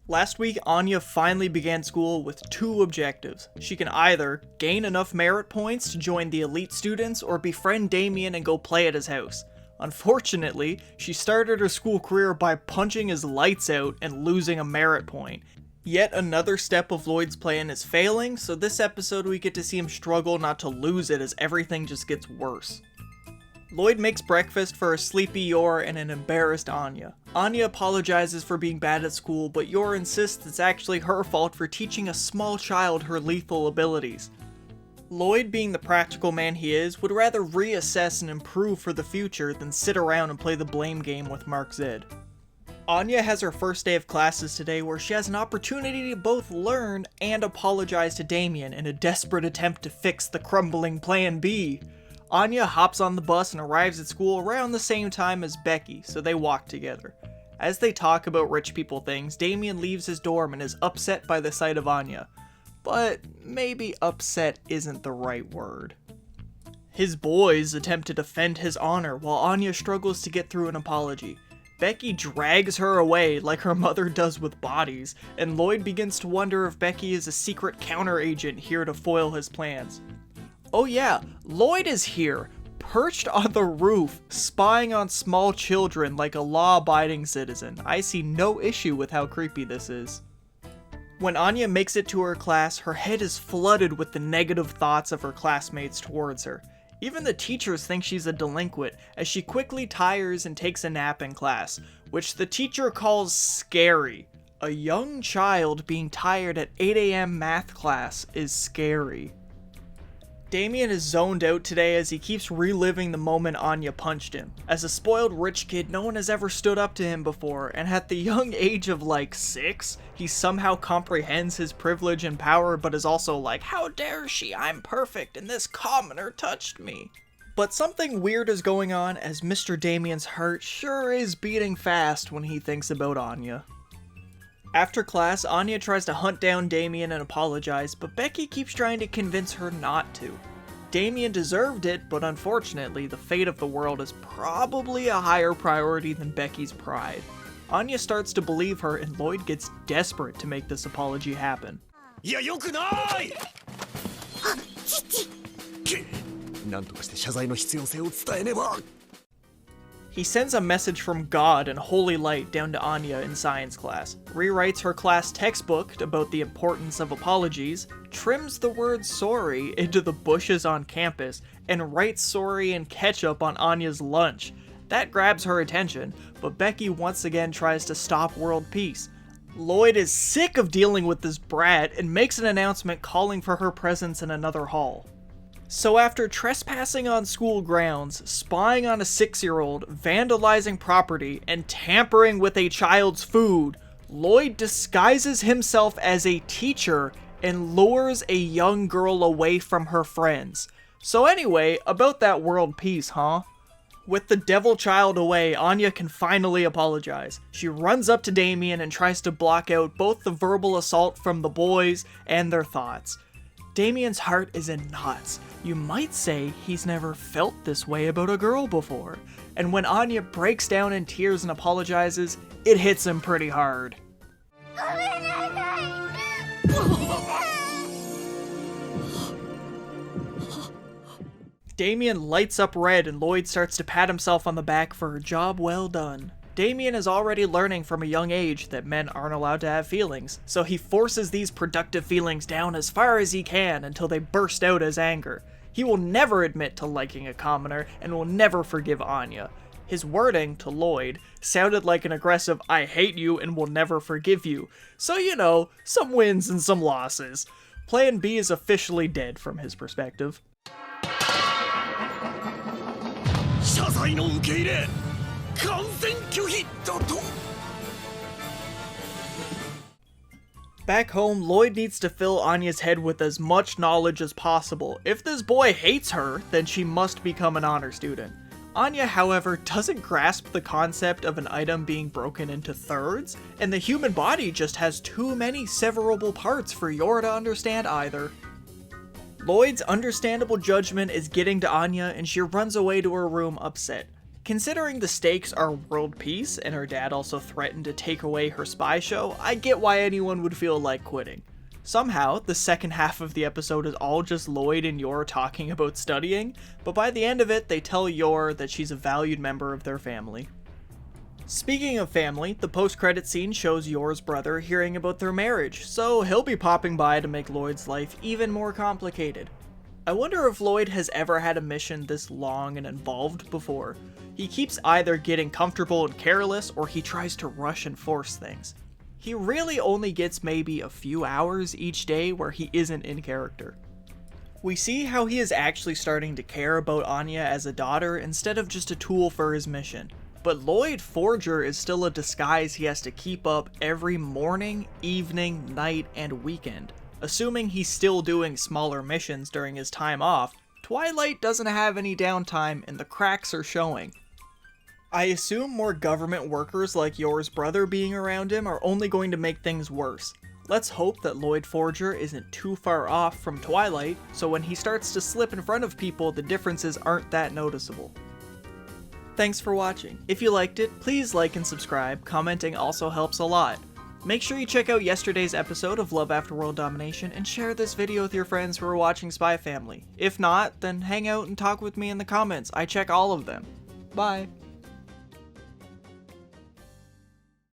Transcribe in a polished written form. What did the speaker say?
Last week, Anya finally began school with two objectives. She can either gain enough merit points to join the elite students or befriend Damien and go play at his house. Unfortunately, she started her school career by punching his lights out and losing a merit point. Yet another step of Loid's plan is failing, so this episode we get to see him struggle not to lose it as everything just gets worse. Loid makes breakfast for a sleepy Yor and an embarrassed Anya. Anya apologizes for being bad at school, but Yor insists it's actually her fault for teaching a small child her lethal abilities. Loid, being the practical man he is, would rather reassess and improve for the future than sit around and play the blame game with Mark Zed. Anya has her first day of classes today where she has an opportunity to both learn and apologize to Damien in a desperate attempt to fix the crumbling Plan B. Anya hops on the bus and arrives at school around the same time as Becky, so they walk together. As they talk about rich people things, Damien leaves his dorm and is upset by the sight of Anya. But maybe upset isn't the right word. His boys attempt to defend his honor while Anya struggles to get through an apology. Becky drags her away like her mother does with bodies, and Loid begins to wonder if Becky is a secret counter-agent here to foil his plans. Oh yeah, Loid is here, perched on the roof, spying on small children like a law-abiding citizen. I see no issue with how creepy this is. When Anya makes it to her class, her head is flooded with the negative thoughts of her classmates towards her. Even the teachers think she's a delinquent, as she quickly tires and takes a nap in class, which the teacher calls scary. A young child being tired at 8 AM math class is scary. Damien is zoned out today as he keeps reliving the moment Anya punched him. As a spoiled rich kid, no one has ever stood up to him before, and at the young age of like 6, he somehow comprehends his privilege and power, but is also like, how dare she, I'm perfect, and this commoner touched me. But something weird is going on as Mr. Damien's heart sure is beating fast when he thinks about Anya. After class, Anya tries to hunt down Damien and apologize, but Becky keeps trying to convince her not to. Damien deserved it, but unfortunately, the fate of the world is probably a higher priority than Becky's pride. Anya starts to believe her, and Loid gets desperate to make this apology happen. He sends a message from God and holy light down to Anya in science class, rewrites her class textbook about the importance of apologies, trims the word sorry into the bushes on campus, and writes sorry in ketchup on Anya's lunch. That grabs her attention, but Becky once again tries to stop world peace. Loid is sick of dealing with this brat and makes an announcement calling for her presence in another hall. So after trespassing on school grounds, spying on a 6-year-old, vandalizing property, and tampering with a child's food, Loid disguises himself as a teacher and lures a young girl away from her friends. So anyway, about that world peace, huh? With the devil child away, Anya can finally apologize. She runs up to Damien and tries to block out both the verbal assault from the boys and their thoughts. Damien's heart is in knots. You might say he's never felt this way about a girl before. And when Anya breaks down in tears and apologizes, it hits him pretty hard. Damien lights up red and Loid starts to pat himself on the back for a job well done. Damien is already learning from a young age that men aren't allowed to have feelings, so he forces these productive feelings down as far as he can until they burst out as anger. He will never admit to liking a commoner and will never forgive Anya. His wording to Loid sounded like an aggressive "I hate you and will never forgive you," so you know, some wins and some losses. Plan B is officially dead from his perspective. Back home, Loid needs to fill Anya's head with as much knowledge as possible. If this boy hates her, then she must become an honor student. Anya, however, doesn't grasp the concept of an item being broken into thirds, and the human body just has too many severable parts for Yor to understand either. Loid's understandable judgment is getting to Anya, and she runs away to her room upset. Considering the stakes are world peace and her dad also threatened to take away her spy show, I get why anyone would feel like quitting. Somehow, the second half of the episode is all just Loid and Yor talking about studying, but by the end of it, they tell Yor that she's a valued member of their family. Speaking of family, the post-credit scene shows Yor's brother hearing about their marriage, so he'll be popping by to make Loid's life even more complicated. I wonder if Loid has ever had a mission this long and involved before. He keeps either getting comfortable and careless, or he tries to rush and force things. He really only gets maybe a few hours each day where he isn't in character. We see how he is actually starting to care about Anya as a daughter instead of just a tool for his mission. But Loid Forger is still a disguise he has to keep up every morning, evening, night, and weekend. Assuming he's still doing smaller missions during his time off, Twilight doesn't have any downtime and the cracks are showing. I assume more government workers like Yor's brother being around him are only going to make things worse. Let's hope that Loid Forger isn't too far off from Twilight, so when he starts to slip in front of people, the differences aren't that noticeable. Thanks for watching. If you liked it, please like and subscribe. Commenting also helps a lot. Make sure you check out yesterday's episode of Love After World Domination and share this video with your friends who are watching Spy Family. If not, then hang out and talk with me in the comments. I check all of them. Bye.